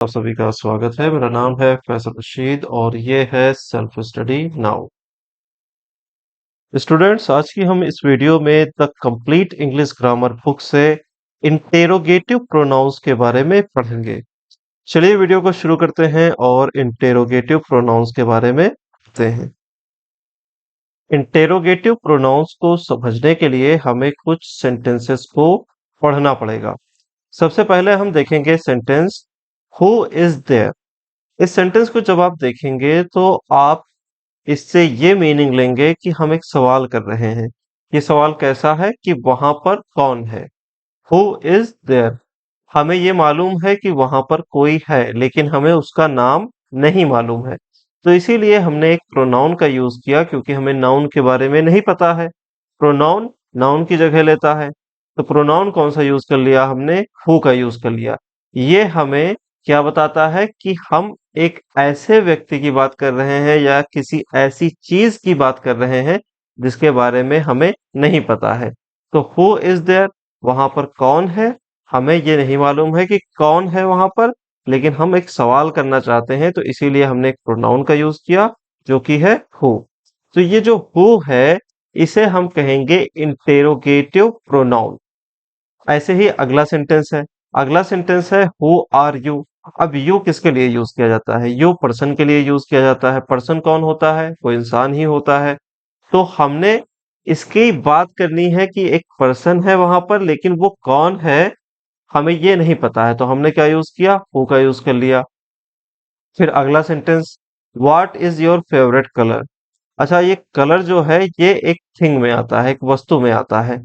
आप सभी का स्वागत है। मेरा नाम है फैसल रशीद और ये है सेल्फ स्टडी नाउ। स्टूडेंट्स, आज की हम इस वीडियो में the complete English grammar book से इंटेरोगेटिव प्रोनाउंस के बारे में पढ़ेंगे। चलिए वीडियो को शुरू करते हैं और इंटेरोगेटिव प्रोनाउंस के बारे में पढ़ते हैं। इंटेरोगेटिव प्रोनाउंस को समझने के लिए हमें कुछ सेंटेंसेस को पढ़ना पड़ेगा। सबसे पहले हम देखेंगे सेंटेंस हु इज देयर। इस सेंटेंस को जब आप देखेंगे तो आप इससे ये मीनिंग लेंगे कि हम एक सवाल कर रहे हैं। ये सवाल कैसा है कि वहां पर कौन है। हु इज देयर, हमें ये मालूम है कि वहां पर कोई है लेकिन हमें उसका नाम नहीं मालूम है। तो इसीलिए हमने एक प्रोनाउन का यूज किया क्योंकि हमें नाउन के बारे में नहीं पता है। प्रोनाउन नाउन की जगह लेता है। तो प्रोनाउन कौन सा यूज कर लिया हमने? हु का यूज कर लिया। ये हमें क्या बताता है कि हम एक ऐसे व्यक्ति की बात कर रहे हैं या किसी ऐसी चीज की बात कर रहे हैं जिसके बारे में हमें नहीं पता है। तो हु इज देयर, वहां पर कौन है। हमें ये नहीं मालूम है कि कौन है वहां पर, लेकिन हम एक सवाल करना चाहते हैं तो इसीलिए हमने एक प्रोनाउन का यूज किया जो कि है हु। तो ये जो हु है इसे हम कहेंगे इंटेरोगेटिव प्रोनाउन। ऐसे ही अगला सेंटेंस है। अगला सेंटेंस है हु आर यू। अब यू किसके लिए यूज किया जाता है? यू पर्सन के लिए यूज किया जाता है। पर्सन कौन होता है? वो इंसान ही होता है। तो हमने इसकी बात करनी है कि एक पर्सन है वहां पर लेकिन वो कौन है हमें ये नहीं पता है। तो हमने क्या यूज किया? हु का यूज कर लिया। फिर अगला sentence, what is your favourite colour. अच्छा, ये कलर जो है ये एक थिंग में आता है, एक वस्तु में आता है।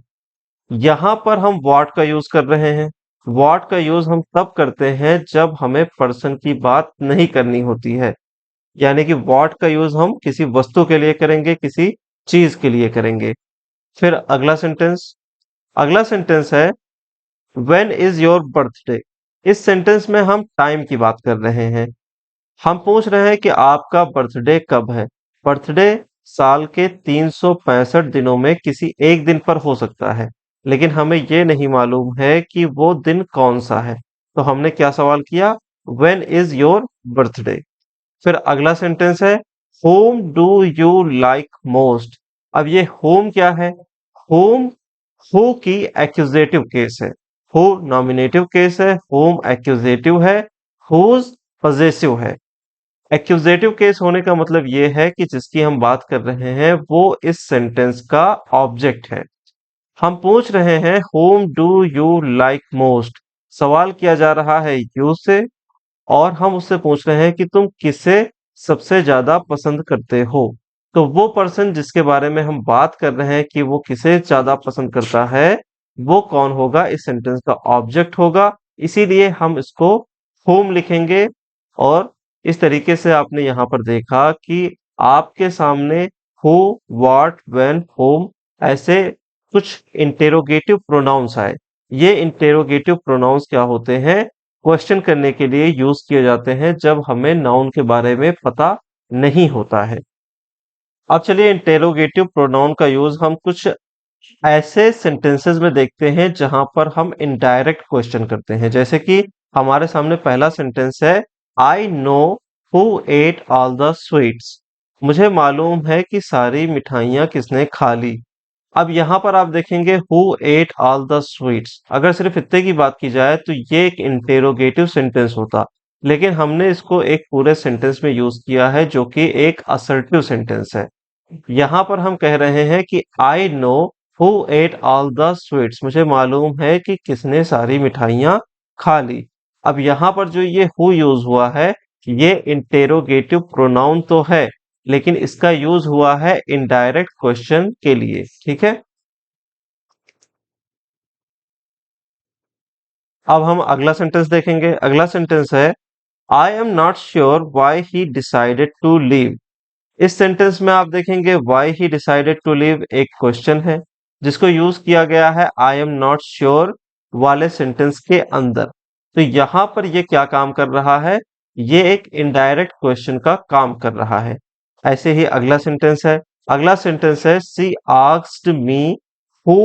यहां पर हम व्हाट का यूज कर रहे हैं। व्हाट का यूज हम तब करते हैं जब हमें पर्सन की बात नहीं करनी होती है। यानी कि व्हाट का यूज हम किसी वस्तु के लिए करेंगे, किसी चीज के लिए करेंगे। फिर अगला सेंटेंस, अगला सेंटेंस है व्हेन इज योर बर्थडे। इस सेंटेंस में हम टाइम की बात कर रहे हैं। हम पूछ रहे हैं कि आपका बर्थडे कब है। बर्थडे साल के 365 दिनों में किसी एक दिन पर हो सकता है, लेकिन हमें यह नहीं मालूम है कि वो दिन कौन सा है। तो हमने क्या सवाल किया? When is your birthday. फिर अगला सेंटेंस है home do you like most. अब ये होम क्या है? होम हु की एक्यूजेटिव केस है। हु नॉमिनेटिव केस है, होम एक्यूजेटिव है, हुज पजेसिव है। एक्यूजेटिव केस होने का मतलब ये है कि जिसकी हम बात कर रहे हैं वो इस सेंटेंस का ऑब्जेक्ट है। हम पूछ रहे हैं home do you like most. सवाल किया जा रहा है यू से और हम उससे पूछ रहे हैं कि तुम किसे सबसे ज्यादा पसंद करते हो। तो वो पर्सन जिसके बारे में हम बात कर रहे हैं कि वो किसे ज्यादा पसंद करता है, वो कौन होगा? इस सेंटेंस का ऑब्जेक्ट होगा। इसीलिए हम इसको होम लिखेंगे। और इस तरीके से आपने यहां पर देखा कि आपके सामने हु, व्हाट, व्हेन, होम ऐसे कुछ इंटेरोगेटिव प्रोनाउंस आए। ये इंटेरोगेटिव प्रोनाउंस क्या होते हैं? क्वेश्चन करने के लिए यूज किए जाते हैं जब हमें नाउन के बारे में पता नहीं होता है। अब चलिए इंटेरोगेटिव प्रोनाउन का यूज हम कुछ ऐसे सेंटेंसेस में देखते हैं जहां पर हम इनडायरेक्ट क्वेश्चन करते हैं। जैसे कि हमारे सामने पहला सेंटेंस है I know who at all the sweets. मुझे मालूम है कि सारी मिठाइयां किसने खा ली। अब यहां पर आप देखेंगे who at all the sweets, अगर सिर्फ इतने की बात की जाए तो ये एक इंटेरोगेटिव सेंटेंस होता, लेकिन हमने इसको एक पूरे सेंटेंस में यूज किया है जो कि एक असर्टिव सेंटेंस है। यहां पर हम कह रहे हैं कि I know who at all the sweets. मुझे मालूम है कि किसने सारी मिठाइयां खा ली। अब यहां पर जो ये हु यूज हुआ है ये इंटेरोगेटिव प्रोनाउन तो है, लेकिन इसका यूज हुआ है इनडायरेक्ट क्वेश्चन के लिए। ठीक है। अब हम अगला सेंटेंस देखेंगे। अगला सेंटेंस है I am not sure why he decided to leave. इस सेंटेंस में आप देखेंगे why he decided to leave एक क्वेश्चन है जिसको यूज किया गया है आई एम नॉट श्योर वाले सेंटेंस के अंदर। तो यहां पर ये क्या काम कर रहा है? ये एक इनडायरेक्ट क्वेश्चन का काम कर रहा है। ऐसे ही अगला सेंटेंस है। अगला सेंटेंस है she asked me who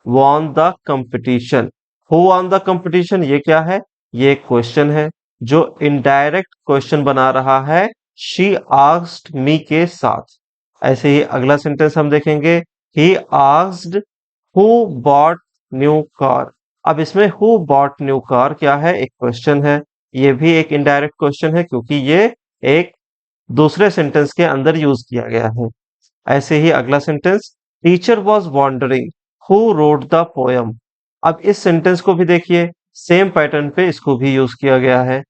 won the competition. Who won the competition ये क्या है? ये एक क्वेश्चन है। जो इनडायरेक्ट क्वेश्चन बना रहा है शी आस्क्ड मी के साथ। ऐसे ही अगला सेंटेंस हम देखेंगे, he asked who bought new car. अब इसमें हु बॉट न्यू कार क्या है, एक क्वेश्चन है। ये भी एक इनडायरेक्ट क्वेश्चन है क्योंकि ये एक दूसरे सेंटेंस के अंदर यूज किया गया है। ऐसे ही अगला sentence, teacher was wondering who wrote the poem. अब इस सेंटेंस को भी देखिए, सेम पैटर्न पे इसको भी यूज किया गया है।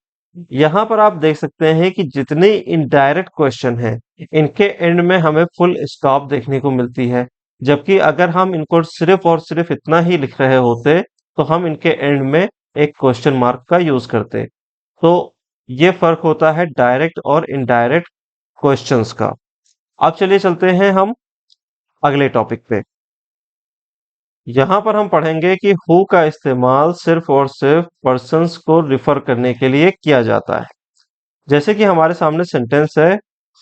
यहाँ पर आप देख सकते हैं कि जितने इनडायरेक्ट क्वेश्चन हैं इनके एंड में हमें फुल स्टॉप देखने को मिलती है, जबकि अगर हम इनको सिर्फ और सिर्फ इतना ही लिख रहे होते तो हम इनके एंड में एक क्वेश्चन मार्क का यूज करते। तो ये फर्क होता है डायरेक्ट और इनडायरेक्ट क्वेश्चंस का। अब चलिए चलते हैं हम अगले टॉपिक पे। यहाँ पर हम पढ़ेंगे कि हु का इस्तेमाल सिर्फ और सिर्फ पर्सन्स को रिफर करने के लिए किया जाता है। जैसे कि हमारे सामने सेंटेंस है,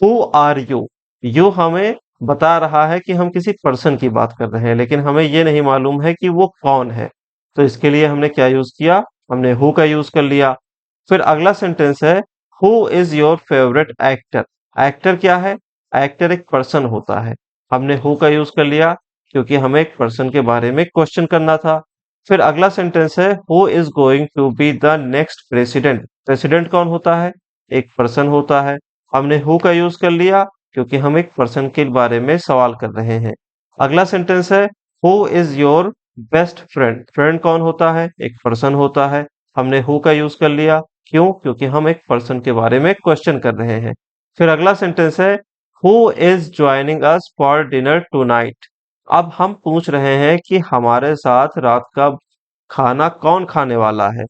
हु आर यू। यू हमें बता रहा है कि हम किसी पर्सन की बात कर रहे हैं, लेकिन हमें ये नहीं मालूम है कि वो कौन है। तो इसके लिए हमने क्या यूज किया, हमने हु का यूज कर लिया। फिर अगला सेंटेंस है, who is your favourite actor. Actor क्या है, एक्टर एक पर्सन होता है। हमने हु का यूज कर लिया क्योंकि हमें एक पर्सन के बारे में क्वेश्चन करना था। फिर अगला सेंटेंस है, who is going to be the next president. President कौन होता है, एक पर्सन होता है। हमने हु का यूज कर लिया क्योंकि हम एक पर्सन के बारे में सवाल कर रहे हैं। अगला सेंटेंस है, who is your best friend. Friend कौन होता है, एक पर्सन होता है। हमने हु का यूज कर लिया, क्यों, क्योंकि हम एक पर्सन के बारे में क्वेश्चन कर रहे हैं। फिर अगला सेंटेंस है, who is joining us for dinner tonight. अब हम पूछ रहे हैं कि हमारे साथ रात का खाना कौन खाने वाला है।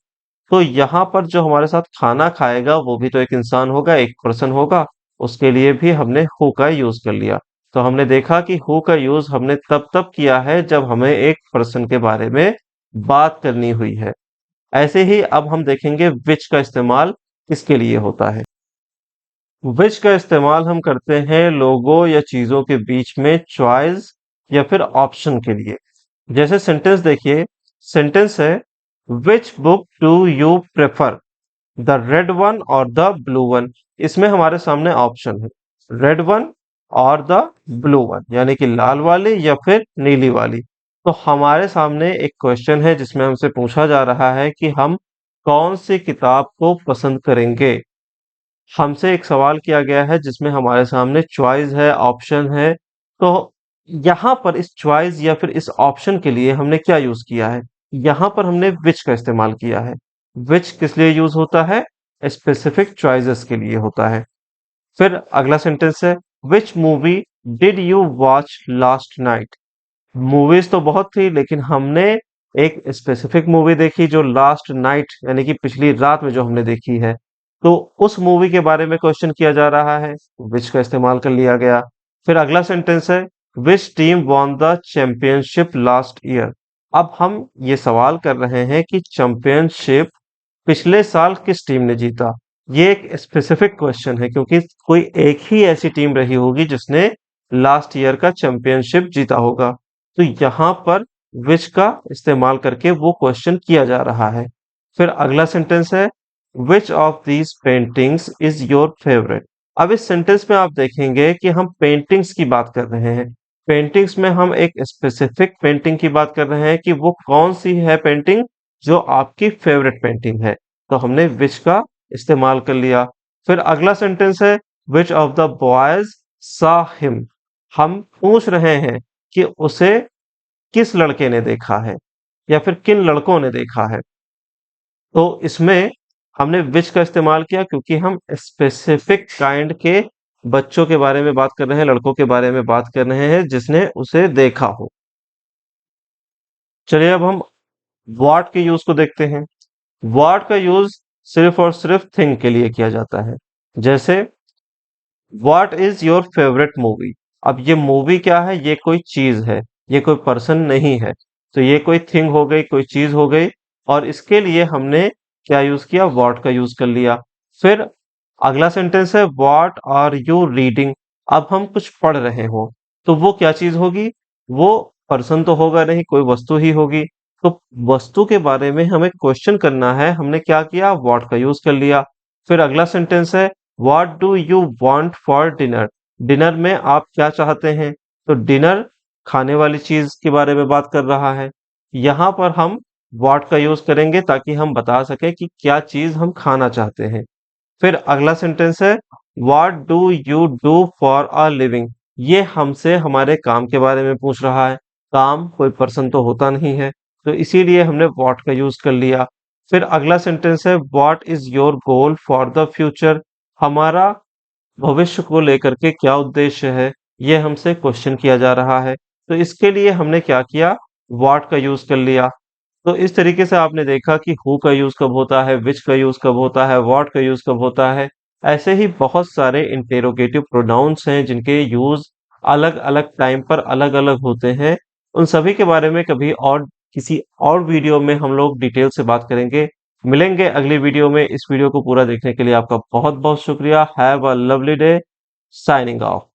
तो यहाँ पर जो हमारे साथ खाना खाएगा वो भी तो एक इंसान होगा, एक पर्सन होगा। उसके लिए भी हमने हु का यूज कर लिया। तो हमने देखा कि हु का यूज हमने तब तब किया है जब हमें एक पर्सन के बारे में बात करनी हुई है। ऐसे ही अब हम देखेंगे विच का इस्तेमाल किसके लिए होता है। विच का इस्तेमाल हम करते हैं लोगों या चीजों के बीच में चॉइस या फिर ऑप्शन के लिए। जैसे सेंटेंस देखिए, सेंटेंस है, which book do you prefer, the red one और द ब्लू वन। इसमें हमारे सामने ऑप्शन है, रेड वन और द ब्लू वन, यानी कि लाल वाली या फिर नीली वाली। तो हमारे सामने एक क्वेश्चन है जिसमें हमसे पूछा जा रहा है कि हम कौन सी किताब को पसंद करेंगे। हमसे एक सवाल किया गया है जिसमें हमारे सामने चॉइस है, ऑप्शन है। तो यहाँ पर इस चॉइस या फिर इस ऑप्शन के लिए हमने क्या यूज किया है, यहाँ पर हमने विच का इस्तेमाल किया है। विच किस लिए यूज होता है, स्पेसिफिक चॉइसेस के लिए होता है। फिर अगला सेंटेंस है, which movie did you watch last night. Movies तो बहुत थी लेकिन हमने एक स्पेसिफिक मूवी देखी जो लास्ट नाइट यानी कि पिछली रात में जो हमने देखी है। तो उस मूवी के बारे में क्वेश्चन किया जा रहा है, विच का इस्तेमाल कर लिया गया। फिर अगला सेंटेंस है, which team won the championship last year. अब हम ये सवाल कर रहे हैं कि चैंपियनशिप पिछले साल किस टीम ने जीता। ये एक स्पेसिफिक क्वेश्चन है क्योंकि कोई एक ही ऐसी टीम रही होगी जिसने लास्ट ईयर का चैंपियनशिप जीता होगा। तो यहाँ पर विच का इस्तेमाल करके वो क्वेश्चन किया जा रहा है। फिर अगला सेंटेंस है, which of these paintings is your favourite. अब इस सेंटेंस में आप देखेंगे कि हम पेंटिंग्स की बात कर रहे हैं। पेंटिंग्स में हम एक स्पेसिफिक पेंटिंग की बात कर रहे हैं कि वो कौन सी है पेंटिंग जो आपकी फेवरेट पेंटिंग है। तो हमने विच का इस्तेमाल कर लिया। फिर अगला सेंटेंस है, विच ऑफ द बॉयज सा हिम। हम पूछ रहे हैं कि उसे किस लड़के ने देखा है या फिर किन लड़कों ने देखा है। तो इसमें हमने विच का इस्तेमाल किया क्योंकि हम स्पेसिफिक काइंड के बच्चों के बारे में बात कर रहे हैं, लड़कों के बारे में बात कर रहे हैं जिसने उसे देखा हो। चलिए अब हम व्हाट के यूज को देखते हैं। व्हाट का यूज सिर्फ और सिर्फ थिंग के लिए किया जाता है। जैसे what is your favourite movie. अब ये मूवी क्या है, ये कोई चीज है, ये कोई पर्सन नहीं है। तो ये कोई थिंग हो गई, कोई चीज हो गई। और इसके लिए हमने क्या यूज किया, व्हाट का यूज कर लिया। फिर अगला सेंटेंस है, व्हाट आर यू रीडिंग। अब हम कुछ पढ़ रहे हो तो वो क्या चीज होगी, वो पर्सन तो होगा नहीं, कोई वस्तु ही होगी। तो वस्तु के बारे में हमें क्वेश्चन करना है, हमने क्या किया, व्हाट का यूज कर लिया। फिर अगला सेंटेंस है, what do you want for dinner. Dinner में आप क्या चाहते हैं? तो डिनर खाने वाली चीज के बारे में बात कर रहा है। यहाँ पर हम व्हाट का यूज करेंगे ताकि हम बता सके कि क्या चीज हम खाना चाहते हैं। फिर अगला सेंटेंस है, what do you do for a living. ये हमसे हमारे काम के बारे में पूछ रहा है। काम कोई पर्सन तो होता नहीं है, तो इसीलिए हमने व्हाट का यूज कर लिया। फिर अगला सेंटेंस है, what is your goal for the future. हमारा भविष्य को लेकर के क्या उद्देश्य है, ये हमसे क्वेश्चन किया जा रहा है। तो इसके लिए हमने क्या किया, व्हाट का यूज कर लिया। तो इस तरीके से आपने देखा कि हु का यूज कब होता है, विच का यूज कब होता है, व्हाट का यूज कब होता है। ऐसे ही बहुत सारे इंटेरोगेटिव प्रोनाउंस हैं जिनके यूज अलग अलग टाइम पर अलग अलग होते हैं। उन सभी के बारे में कभी और किसी और वीडियो में हम लोग डिटेल से बात करेंगे। मिलेंगे अगली वीडियो में। इस वीडियो को पूरा देखने के लिए आपका बहुत बहुत शुक्रिया। Have a lovely day. Signing off.